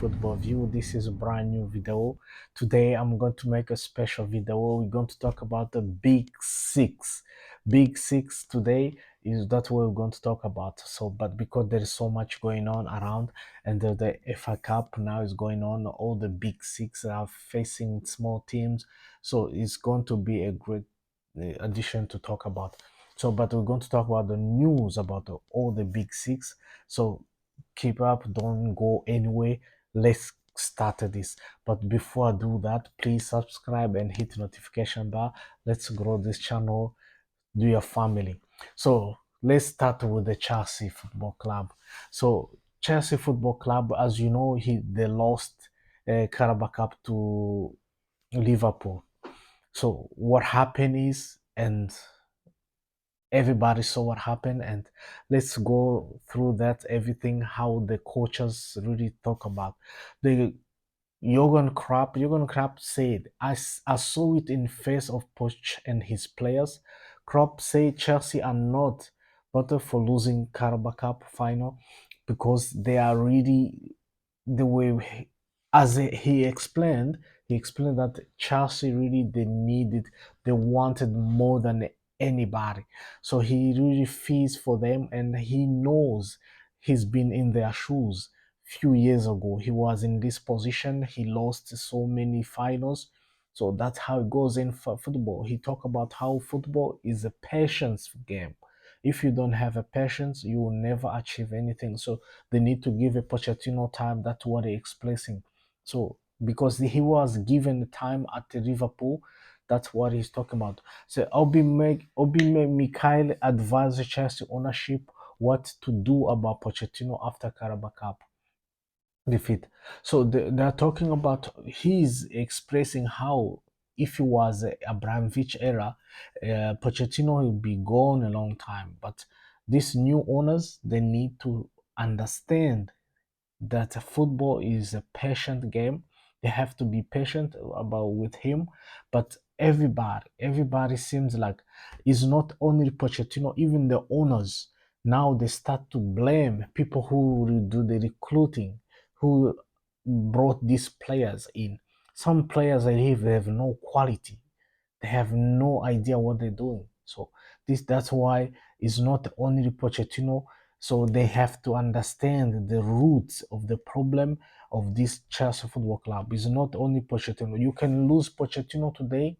Football View. This is a brand new video. Today I'm going to make a special video. We're going to talk about the Big Six. Big Six today is that what we're going to talk about. So, but because there is so much going on around, and the FA Cup now is going on, all the Big Six are facing small teams. So it's going to be a great addition to talk about. So, but we're going to talk about the news about all the Big Six. So keep up, don't go anywhere. Let's start this. But before I do that, please subscribe and hit the notification bar. Let's grow this channel. Do your family. So let's start with the Chelsea Football Club. So Chelsea Football Club, as you know, they lost Carabao Cup to Liverpool. So what happened is, and everybody saw what happened, and let's go through that everything, how the coaches really talk about the Jurgen Klopp said, I saw it in face of Poch and his players. Klopp said Chelsea are not better for losing Carabao Cup final because they are really the way he explained that Chelsea really they wanted more than anybody. So he really feels for them, and he knows he's been in their shoes. Few years ago he was in this position, he lost so many finals. So that's how it goes in for football. He talked about how football is a patience game. If you don't have a patience, you will never achieve anything. So they need to give a Pochettino time. That's what they're expressing. So because he was given the time at the Liverpool, that's what he's talking about. So Obi Mikhail advised Chelsea ownership what to do about Pochettino after Carabao Cup defeat. So they're talking about, he's expressing how if it was a Abramovich era, Pochettino will be gone a long time. But these new owners, they need to understand that football is a patient game. They have to be patient about with him. But everybody seems like it's not only Pochettino, even the owners. Now they start to blame people who do the recruiting, who brought these players in. Some players they have no quality. They have no idea what they're doing. So that's why it's not only Pochettino. So they have to understand the roots of the problem of this Chelsea Football Club. It's not only Pochettino. You can lose Pochettino today,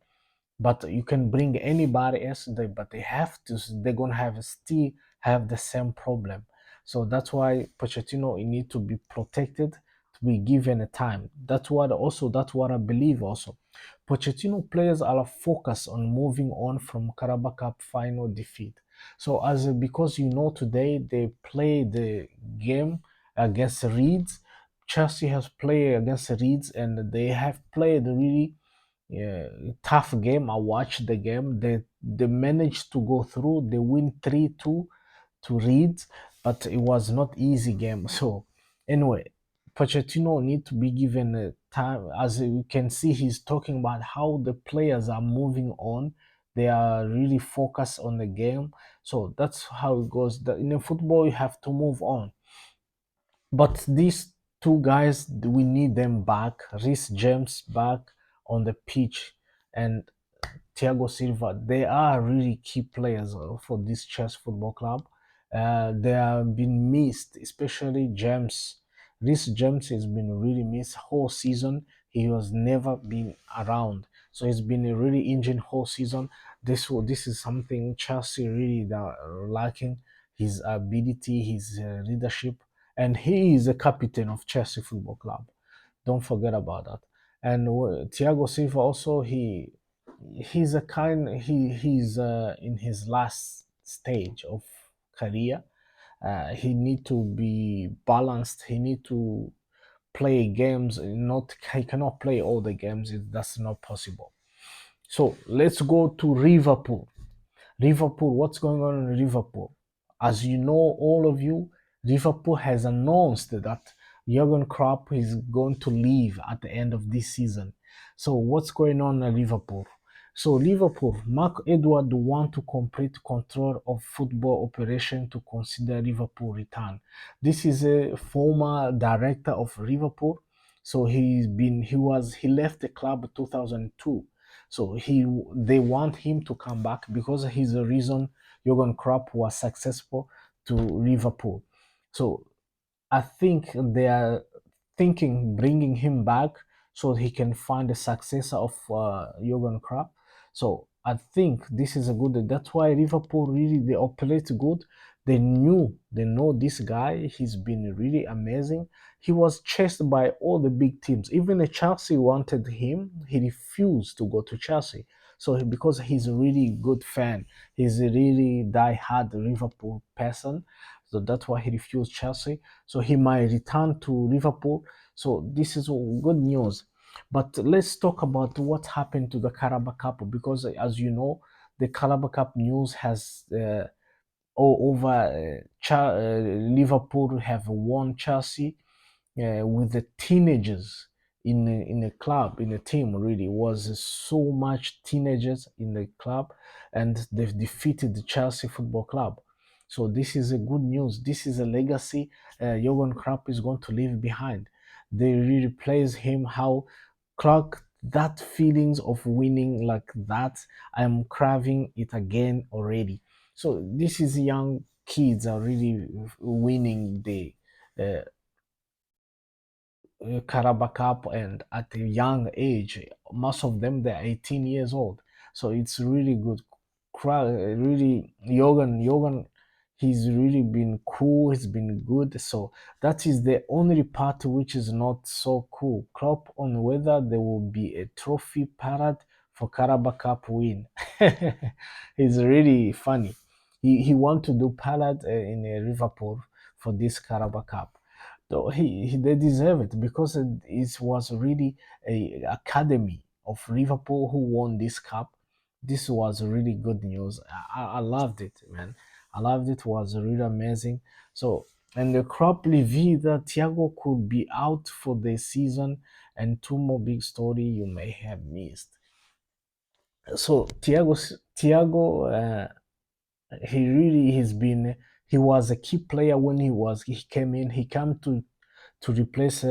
but you can bring anybody else there, but they're gonna have still have the same problem. So that's why Pochettino need to be protected, to be given a time. That's what I believe also. Pochettino players are focused on moving on from Carabao Cup final defeat. So because today they play the game against Leeds. Chelsea has played against Leeds, and they have played really, yeah, tough game. I watched the game. They managed to go through. They win 3-2 to Leeds, but it was not easy game. So anyway, Pochettino need to be given a time. As you can see, he's talking about how the players are moving on. They are really focused on the game. So that's how it goes. In football, you have to move on. But these two guys, we need them back. Reece James back on the pitch, and Thiago Silva. They are really key players for this Chelsea Football Club. They have been missed, especially James. This James has been really missed whole season. He was never been around, so he's been a really injured whole season. This is something Chelsea really lacking: his ability, his leadership, and he is the captain of Chelsea Football Club. Don't forget about that. And Thiago Silva also, he's in his last stage of career. He need to be balanced. He need to play games. Not He cannot play all the games. That's not possible. So let's go to Liverpool. Liverpool, what's going on in Liverpool? As you know, all of you, Liverpool has announced that Jurgen Klopp is going to leave at the end of this season. So what's going on in Liverpool? So Liverpool, Mark Edward want to complete control of football operation to consider Liverpool return. This is a former director of Liverpool. So he left the club 2002. So they want him to come back because he's the reason Jurgen Klopp was successful to Liverpool. So I think they are thinking bringing him back so he can find a successor of Jurgen Klopp. So I think this is a good. That's why Liverpool really they operate good. They know this guy. He's been really amazing. He was chased by all the big teams. Even the Chelsea wanted him. He refused to go to Chelsea. So because he's a really good fan, he's a really die-hard Liverpool person. So that's why he refused Chelsea. So he might return to Liverpool. So this is good news. But let's talk about what happened to the Carabao Cup because, as you know, the Carabao Cup news has all over. Liverpool have won Chelsea with the teenagers in a club in a team. Really was so much teenagers in the club, and they've defeated the Chelsea Football Club. So this is a good news. This is a legacy Jurgen Klopp is going to leave behind. They really praise him how Clark that feelings of winning like that. I'm craving it again already. So this is young kids are really winning the uh, Carabao Cup and at a young age. Most of them they're 18 years old. So it's really good. Really, Jorgen, he's really been cool. He's been good. So that is the only part which is not so cool. Klopp on whether there will be a trophy parade for Carabao Cup win. It's really funny. He want to do parade in Liverpool for this Carabao Cup. So they deserve it because it was really a academy of Liverpool who won this cup. This was really good news. I loved it, man. I loved it. Was really amazing. So and the crop review that Thiago could be out for the season and two more big story you may have missed. So Thiago he really has been he was a key player when he came in. He came to replace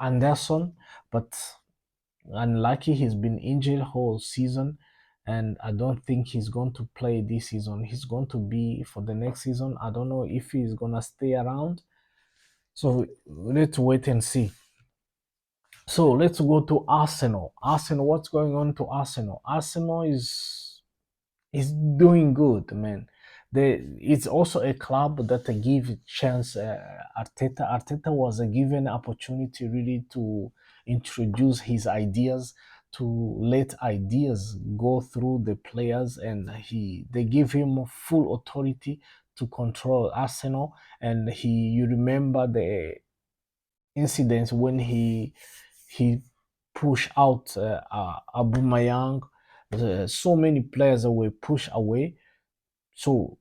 Anderson, but unlucky he's been injured whole season, and I don't think he's going to play this season. He's going to be for the next season. I don't know if he's gonna stay around. So let's wait and see. So let's go to Arsenal. Arsenal, what's going on to Arsenal? Arsenal is doing good, man. It's also a club that give chance Arteta. Arteta was given opportunity really to introduce his ideas, to let ideas go through the players, and they give him full authority to control Arsenal. And you remember the incidents when he pushed out Aubameyang. So many players that were pushed away, so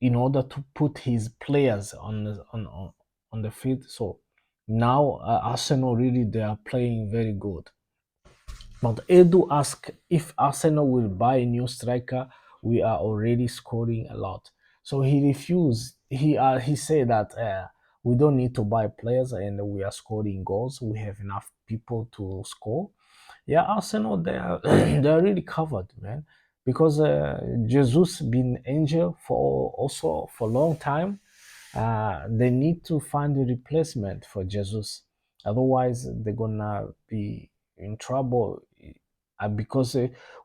in order to put his players on the field. So now Arsenal really they are playing very good. But Edu asked if Arsenal will buy a new striker. We are already scoring a lot. So he refused. He said that we don't need to buy players and we are scoring goals. We have enough people to score. Yeah, Arsenal they are they are really covered, man, because Jesus been injured for also for a long time. They need to find a replacement for Jesus, otherwise they're gonna be in trouble. Because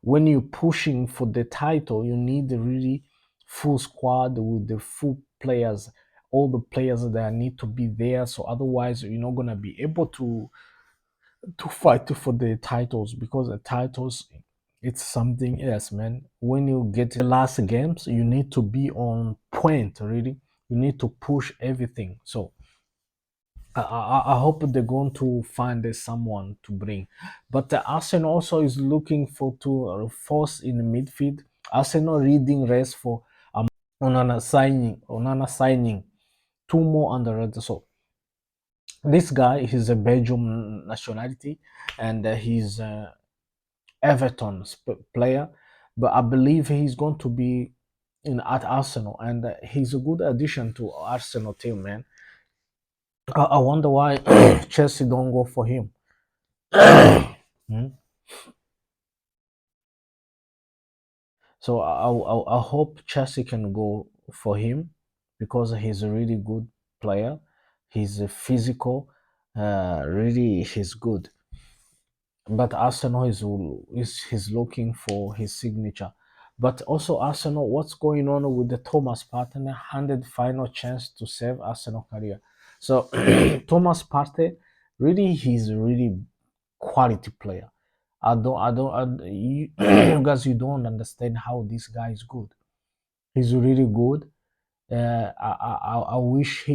when you're pushing for the title, you need a really full squad with the full players, all the players that need to be there. So otherwise, you're not gonna be able to fight for the titles because the titles it's something else, man. When you get the last games, you need to be on point, really. You need to push everything. So I hope they're going to find someone to bring. But Arsenal also is looking for to force in the midfield. Arsenal reading race for Onana signing two more under red. So this guy, he's a Belgium nationality, and he's Everton player, but I believe he's going to be in at Arsenal, and he's a good addition to Arsenal team, man. I wonder why Chelsea don't go for him. Hmm? So I hope Chelsea can go for him because he's a really good player. He's a physical, really he's good. But Arsenal is looking for his signature. But also Arsenal, what's going on with the Thomas Partey handed final chance to save Arsenal career. So Thomas Partey, really, he's a really quality player. You guys, you don't understand how this guy is good. He's really good. I wish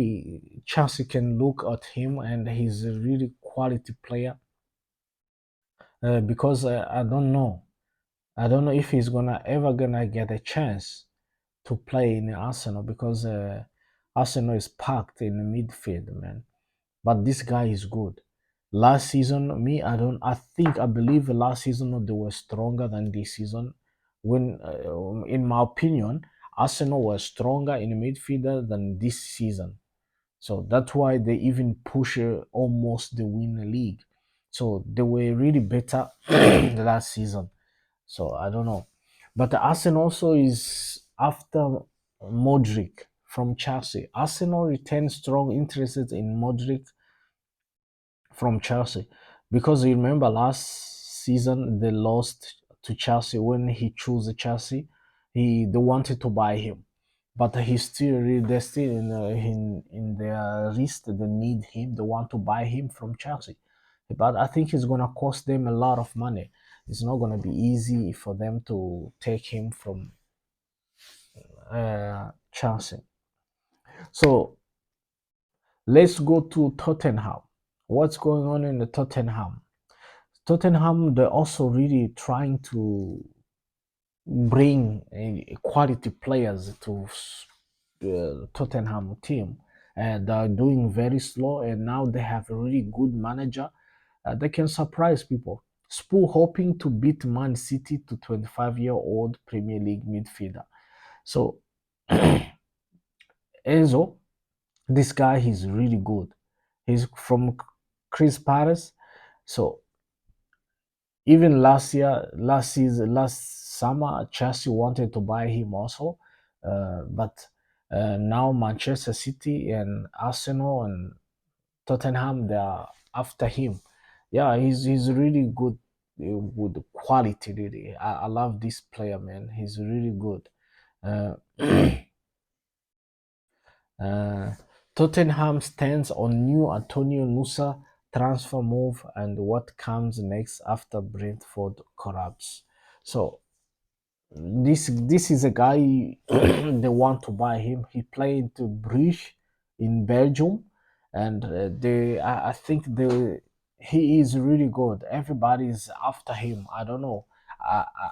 Chelsea can look at him, and he's a really quality player. Because I don't know. I don't know if he's gonna ever gonna get a chance to play in Arsenal because Arsenal is packed in the midfield, man. But this guy is good. Last season, I believe last season they were stronger than this season. When, in my opinion, Arsenal was stronger in the midfielder than this season. So that's why they even push almost the win the league. So they were really better last season. So I don't know. But the Arsenal also is after Modric from Chelsea. Arsenal retains strong interest in Modric from Chelsea because you remember last season they lost to Chelsea when he chose Chelsea. They wanted to buy him, but they're still in their list. They need him. They want to buy him from Chelsea, but I think it's gonna cost them a lot of money. It's not gonna be easy for them to take him from Chelsea. So let's go to Tottenham. What's going on in the Tottenham? Tottenham, they're also really trying to bring quality players to Tottenham team, and they're doing very slow. And now they have a really good manager. They can surprise people. Spur hoping to beat Man City to 25-year-old Premier League midfielder. So Enzo, this guy, he's really good. He's from Chris Paris. So even last summer, Chelsea wanted to buy him also, but now Manchester City and Arsenal and Tottenham, they are after him. Yeah, he's really good with quality. Really, I love this player, man. He's really good. Uh, Uh, Tottenham stands on new Antonio Nusa transfer move and what comes next after Brentford collapse. So this is a guy they want to buy him. He played to Bruges in Belgium, and I think he is really good. Everybody is after him. I don't know.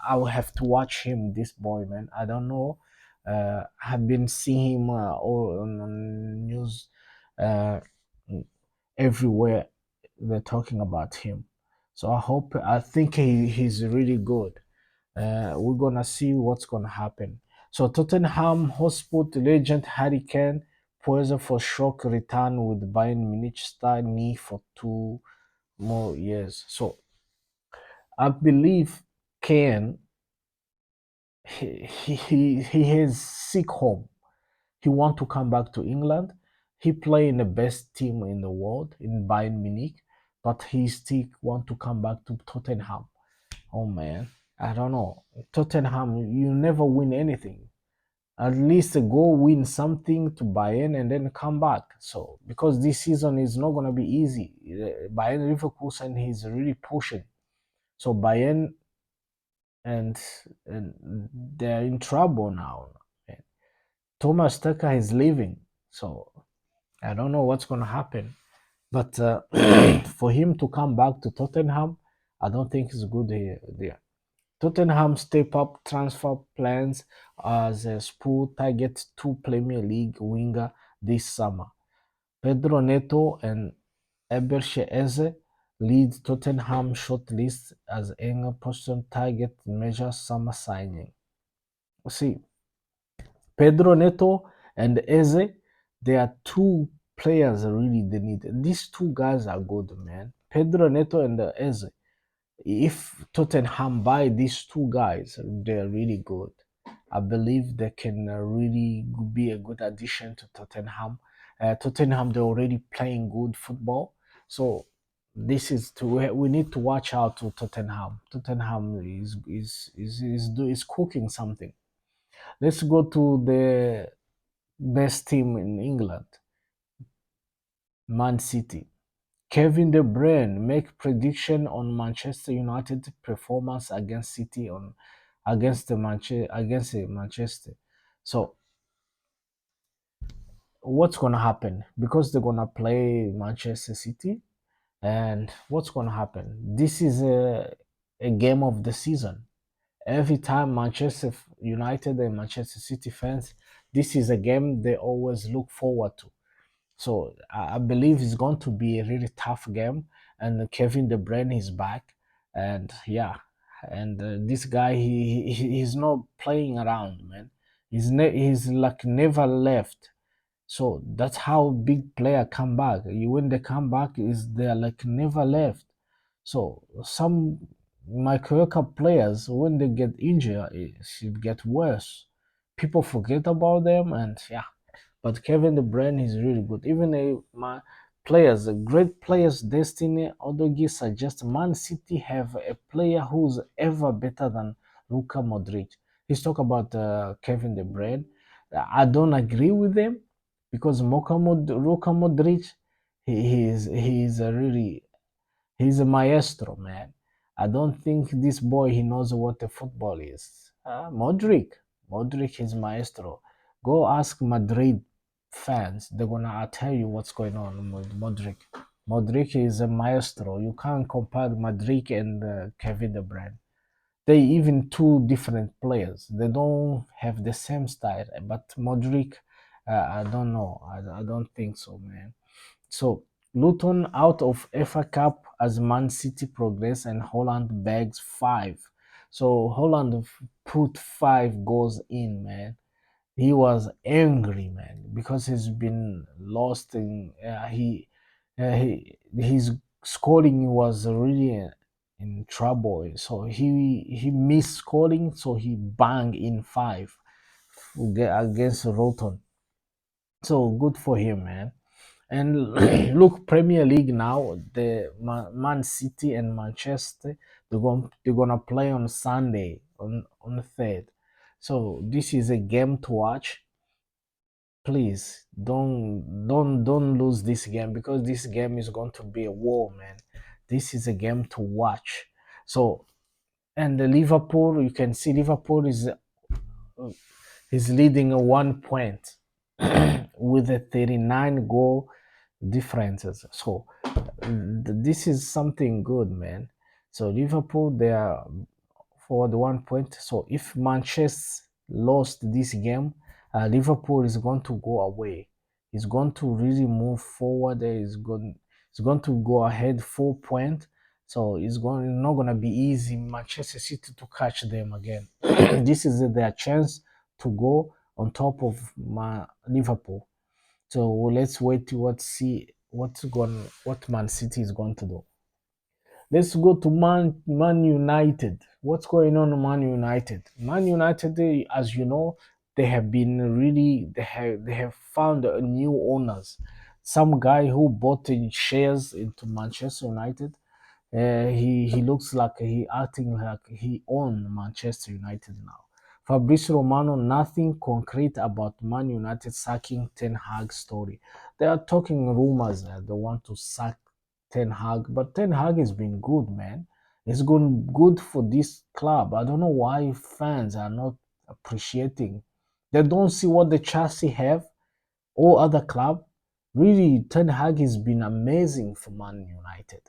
I will have to watch him. This boy, man. I don't know. I've been seeing him all on news uh, everywhere. They're talking about him. So I think he's really good. We're gonna see what's gonna happen. So Tottenham Hotspur legend Harry Kane poised for shock return with Bayern Munich star knee for 2 more years. So I believe Kane he has sick home. He want to come back to England. He play in the best team in the world in Bayern Munich, but he still want to come back to Tottenham. Oh man, I don't know. Tottenham, you never win anything. At least go win something to Bayern and then come back. So because this season is not gonna be easy. Bayern Leverkusen he's really pushing. So Bayern and, and they're in trouble now. Thomas Tuchel is leaving, so I don't know what's gonna happen. But for him to come back to Tottenham, I don't think it's good here. There. Tottenham step up transfer plans as Spurs target two Premier League winger this summer. Pedro Neto and Ebershe Eze lead Tottenham shortlist as young person target major summer signing. See, Pedro Neto and Eze, they are two players really they need. These two guys are good, man. Pedro Neto and Eze. If Tottenham buy these two guys, they're really good. I believe they can really be a good addition to Tottenham. Tottenham, they're already playing good football, so this is to we need to watch out to Tottenham. Tottenham is cooking something. Let's go to the best team in England, Man City. Kevin De Bruyne make prediction on Manchester United performance against City on against the Manchester. So what's gonna happen? Because they're gonna play Manchester City, and what's gonna happen? This is a game of the season. Every time Manchester United and Manchester City fans, this is a game they always look forward to. So I believe it's going to be a really tough game, and Kevin De Bruyne is back, and yeah, and this guy he's not playing around, man. He's like never left. So that's how big player come back. When they come back, is they're like never left. So some Michael Cup players, when they get injured, it should get worse. People forget about them, and yeah, but Kevin De Bruyne is really good. Even my players, great players, Destiny Odogi suggests Man City have a player who's ever better than Luka Modric. He's talk about Kevin De Bruyne. I don't agree with them because Luka Modric, he is a really he's a maestro, man. I don't think this boy he knows what a football is. Modric is maestro. Go ask Madrid fans. They're gonna tell you what's going on with Modric. Modric is a maestro. You can't compare Madrid and Kevin De Bruyne. They even two different players. They don't have the same style. But Modric, I don't know. I don't think so, man. So Luton out of FA Cup as Man City progress and Holland bags five. So Holland put 5 goals in, man. He was angry, man, because he's been lost in his scoring was really in trouble. So he missed scoring, so he banged in five against Roton. So good for him, man. And look, Premier League now, the Man City and Manchester, they're gonna play on Sunday on the third. So this is a game to watch. Please don't lose this game because this game is going to be a war, man. This is a game to watch. So and the Liverpool, you can see Liverpool is leading a 1 point with a 39 goal differences. So this is something good, man. So Liverpool they are for the 1 point. So if Manchester lost this game, Liverpool is going to go away. It's going to really move forward. It's going to go ahead 4 point. So not gonna be easy Manchester City to catch them again. This is their chance to go on top of Liverpool. So let's wait to see what Man City is going to do. Let's go to Man United. What's going on in Man United? Man United, as you know, they have been really they have found new owners. Some guy who bought in shares into Manchester United. He looks like he acting like he owned Manchester United now. Fabrizio Romano, nothing concrete about Man United sacking Ten Hag story. They are talking rumors that they want to sack Ten Hag, but Ten Hag has been good, man. It's been good for this club. I don't know why fans are not appreciating. They don't see what the Chelsea have or other club. Really, Ten Hag has been amazing for Man United.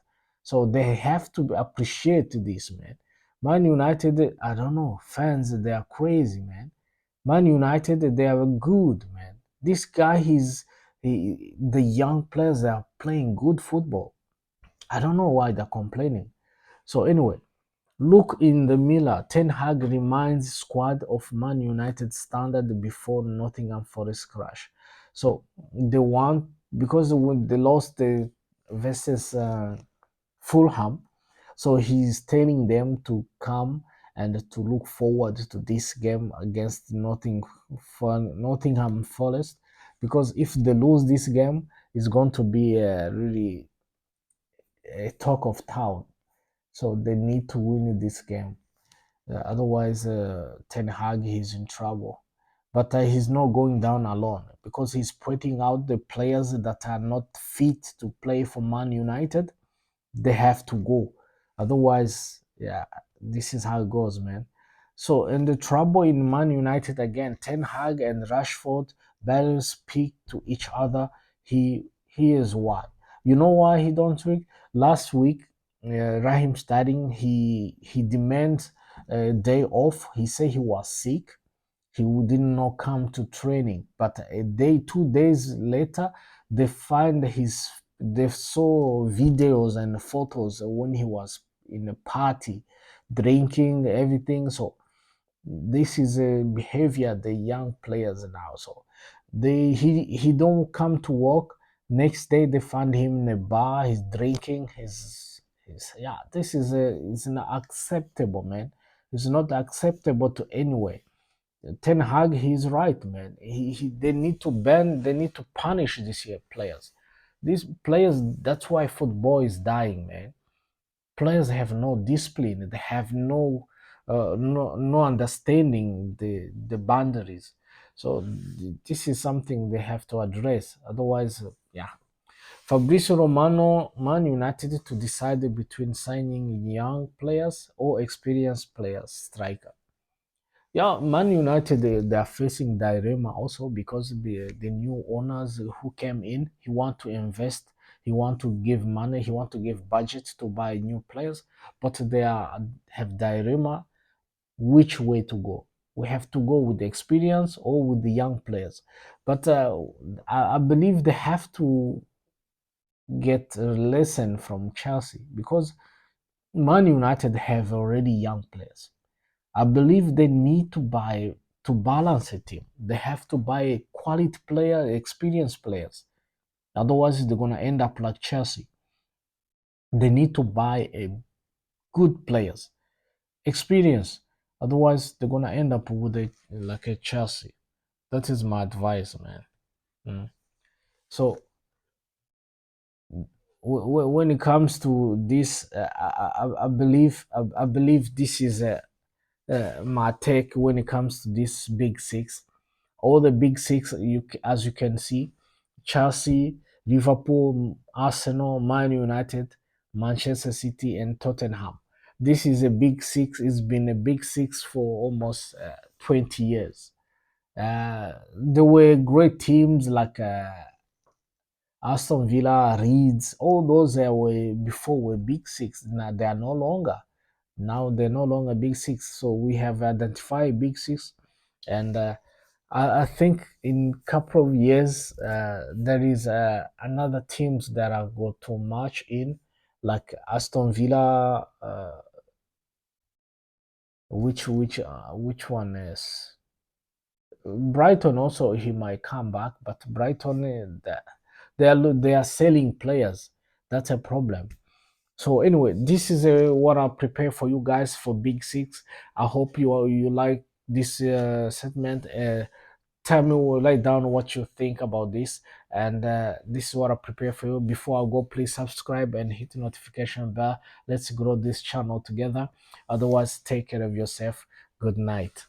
So they have to appreciate this, man. Man United, I don't know, fans, they are crazy, man. Man United, they are good, man. This guy, the young players, they are playing good football. I don't know why they're complaining. So anyway, look in the mirror. Ten Hag reminds squad of Man United standard before Nottingham Forest crash. So they want because when they lost the versus Fulham, so he's telling them to come and to look forward to this game against Nottingham Forest, because if they lose this game, it's going to be really a talk of town. So they need to win this game. Otherwise, Ten Hag is in trouble. But he's not going down alone because he's putting out the players that are not fit to play for Man United. They have to go. Otherwise, yeah, this is how it goes, man. So, in the trouble in Man United again, Ten Hag and Rashford better speak to each other. He is why. You know why he don't speak? Last week, Raheem Sterling he demands a day off. He said he was sick, he did not come to training, but a day 2 days later they saw videos and photos when he was in a party drinking everything. So this is a behavior the young players now. So he don't come to work. Next day they find him in a bar, he's drinking, his yeah, this is not acceptable, man. It's not acceptable to anywhere. Ten Hag, he's right, man. They need to ban, they need to punish these year players. These players, that's why football is dying, man. Players have no discipline. They have no understanding the boundaries. So this is something they have to address. Otherwise, yeah. Fabrizio Romano, Man United to decide between signing young players or experienced players, striker. Yeah, Man United they are facing dilemma also because the new owners who came in, he want to invest, he want to give money, he want to give budget to buy new players, but they have dilemma which way to go. We have to go with the experience or with the young players, but I believe they have to get a lesson from Chelsea because Man United have already young players. I believe they need to buy to balance a team. They have to buy a quality player, experienced players. Otherwise, they're gonna end up like Chelsea. They need to buy a good players, experience. Otherwise, they're gonna end up with a like a Chelsea. That is my advice, man. Mm. So when it comes to this, I believe this is my take when it comes to this big six. All the big six, as you can see, Chelsea, Liverpool, Arsenal, Man United, Manchester City, and Tottenham. This is a big six. It's been a big six for almost 20 years. There were great teams like Aston Villa, Leeds, all those that were before were big six. Now they are no longer. Now they're no longer big six. So we have identified big six, and I think in couple of years there is another teams that are go to march in, like Aston Villa. Which one is Brighton? Also, he might come back, but Brighton they are selling players. That's a problem. So anyway, this is what I prepare for you guys for Big Six. I hope you like this segment. Tell me write down what you think about this, and this is what I prepare for you. Before I go, please subscribe and hit the notification bell. Let's grow this channel together. Otherwise, take care of yourself. Good night.